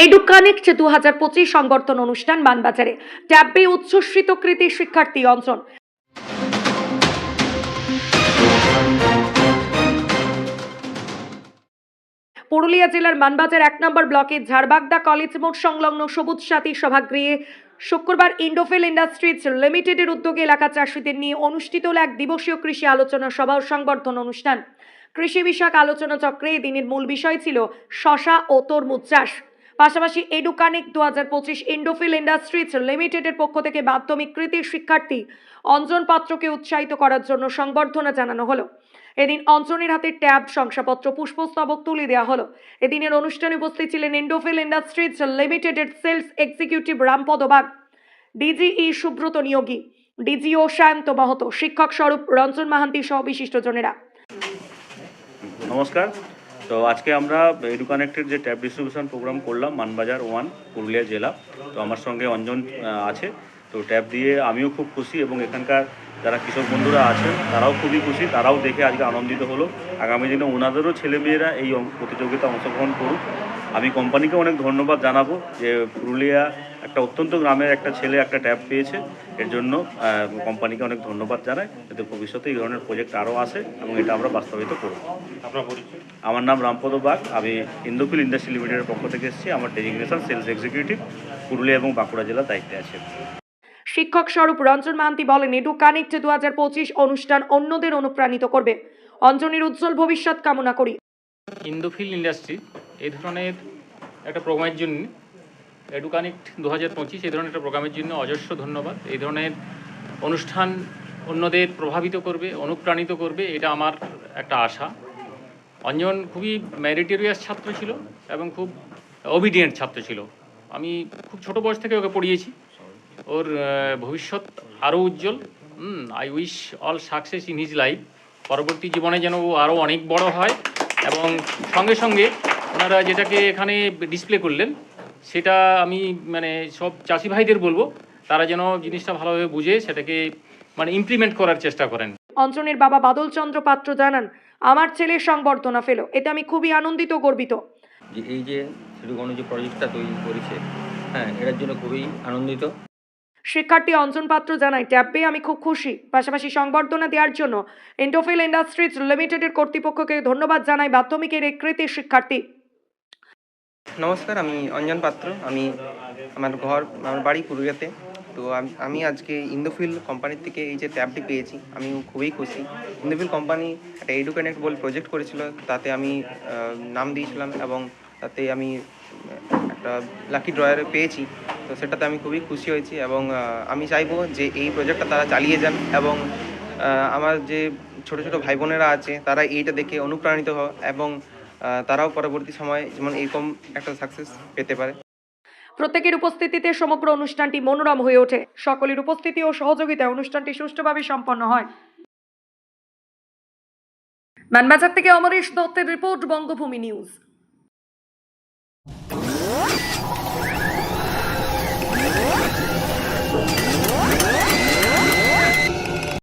এডুকানেক্ট 2025 সংবর্ধন অনুষ্ঠান মানবাজারে। ট্যাবে উচ্ছ্বসিত কৃতি শিক্ষার্থী অঞ্চল। পুরুলিয়া জেলার মানবাজার 1 নম্বর ব্লকের ঝাড়বাগদা কলেজ মোড় সংলগ্ন সবুজ সাথী সভাগৃহে শুক্রবার ইন্ডোফিল ইন্ডাস্ট্রিজ লিমিটেডের উদ্যোগে এলাকা চাষিদের নিয়ে অনুষ্ঠিত হল এক দিবসীয় কৃষি আলোচনা সভা ও সংবর্ধন অনুষ্ঠান। কৃষি বিষয়ক আলোচনা চক্রে এই দিনের মূল বিষয় ছিল শশা ও তরমুজ চাষ। পাশাপাশি এডুকানেক্ট 2025 ইন্ডোফিল ইন্ডাস্ট্রিজ লিমিটেডের পক্ষ থেকে মাধ্যমিক কৃতি শিক্ষার্থী অঞ্জন পাত্রকে উৎসাহিত করার জন্য সংবর্ধনা জানানো হলো। এদিন অঞ্জনের হাতে ট্যাব, শংসাপত্র, পুষ্পস্তবক তুলে দেওয়া হলো। এদিনের অনুষ্ঠানে উপস্থিত ছিলেন ইন্ডোফিল ইন্ডাস্ট্রিজ লিমিটেডের sales executive Rampada Bag, DGE Subrata Niyogi, DGO Shanta Mahato, শিক্ষক স্বরূপ রঞ্জন মাহান্তি সহ বিশিষ্টজনেরা। নমস্কার। তো আজকে আমরা এডুকানেক্টের যে ট্যাব ডিস্ট্রিবিউশন প্রোগ্রাম করলাম মানবাজার 1 পুরুলিয়া জেলা। তো আমার সঙ্গে অঞ্জন আছে। তো ট্যাব দিয়ে আমিও খুব খুশি এবং এখানকার যারা কৃষক বন্ধুরা আছেন তারাও খুবই খুশি, তারাও দেখে আজকে আনন্দিত হলো। আগামী দিনে ওনাদেরও ছেলেমেয়েরা এই প্রতিযোগিতা অংশগ্রহণ করুক। আমি কোম্পানিকে অনেক ধন্যবাদ জানাবো যে পুরুলিয়া একটা অত্যন্ত গ্রামের একটা ছেলে একটা ট্যাব পেয়েছে, এর জন্য কোম্পানিকে অনেক ধন্যবাদ জানাই। যাতে ভবিষ্যতে এই ধরনের প্রজেক্ট আরও আসে এবং এটা আমরা বাস্তবায়িত করব। আমার নাম রামপদ বাগ, আমি ইন্ডোফিল ইন্ডাস্ট্রি লিমিটেডের পক্ষ থেকে এসেছি। আমার ডেজিগনেশন সেলস এক্সিকিউটিভ, পুরুলিয়া এবং বাঁকুড়া জেলার দায়িত্বে আছে। শিক্ষক স্বরূপ রঞ্জন মাহান্তি বলেন, এডুকানেক্ট 2025 অনুষ্ঠান অন্যদের অনুপ্রাণিত করবে। অঞ্জনের উজ্জ্বল ভবিষ্যৎ কামনা করি। ইন্ডোফিল ইন্ডাস্ট্রি এই ধরনের একটা প্রোগ্রামের জন্য, এডুকানেক্ট 2025 এই ধরনের একটা প্রোগ্রামের জন্য অজস্র ধন্যবাদ। এই ধরনের অনুষ্ঠান অন্যদের প্রভাবিত করবে, অনুপ্রাণিত করবে, এটা আমার একটা আশা। অঞ্জন খুবই মেরিটোরিয়াস ছাত্র ছিল এবং খুব ওবিডিয়েন্ট ছাত্র ছিল। আমি খুব ছোট বয়স থেকে ওকে পড়িয়েছি। ওর ভবিষ্যৎ আরও উজ্জ্বল। I wish all success in his life. পরবর্তী জীবনে যেন ও আরও অনেক বড় হয় এবং সঙ্গে সঙ্গে ওনারা যেটাকে এখানে ডিসপ্লে করলেন সেটা আমি সব চাষি ভাইদের বলবো, তারা যেন জিনিসটা ভালোভাবে বুঝে সেটাকে ইমপ্লিমেন্ট করার চেষ্টা করেন। অঞ্জনের বাবা বাদল চন্দ্র পাত্র জানান, আমার ছেলে সংবর্ধনা পেল, এতে আমি খুবই আনন্দিত, গর্বিত। যে এই যে সিডুকনু যে প্রজেক্টটা তৈরি করেছে, এটার জন্য খুবই আনন্দিত। শিক্ষার্থী অঞ্জন পাত্র জানায়, ট্যাব পেয়ে আমি খুব খুশি। পাশাপাশি সংবর্ধনা দেওয়ার জন্য ইন্ডোফিল ইন্ডাস্ট্রিজ লিমিটেডের কর্তৃপক্ষকে ধন্যবাদ জানায় মাধ্যমিকের এক কৃতি শিক্ষার্থী। নমস্কার, আমি অঞ্জন পাত্র। আমার বাড়ি পুরুলিয়াতে। তো আমি আজকে ইন্ডোফিল কোম্পানির থেকে এই যে ট্যাবটি পেয়েছি, আমি খুবই খুশি। ইন্ডোফিল কোম্পানি একটা এডুকানেক্ট বলে প্রজেক্ট করেছিল, তাতে আমি নাম দিয়েছিলাম এবং তাতে আমি একটা লাকি ড্রয়ারে পেয়েছি। তো সেটাতে আমি খুবই খুশি হয়েছি এবং আমি চাইবো যে এই প্রজেক্টটা তারা চালিয়ে যান এবং আমার যে ছোটো ছোটো ভাই বোনেরা আছে তারা এইটা দেখে অনুপ্রাণিত হয় এবং তারাও পরবর্তী সময়ে যেমন এরকম একটা সাকসেস পেতে পারে। প্রত্যেকের উপস্থিতিতে সমগ্র অনুষ্ঠানটি মনোরম হয়ে ওঠে। সকলের উপস্থিতি ও সহযোগিতায় অনুষ্ঠানটি সুষ্ঠুভাবে সম্পন্ন হয়। মানবাজার থেকে অমরেশ দত্তের রিপোর্ট, বঙ্গভূমি নিউজ।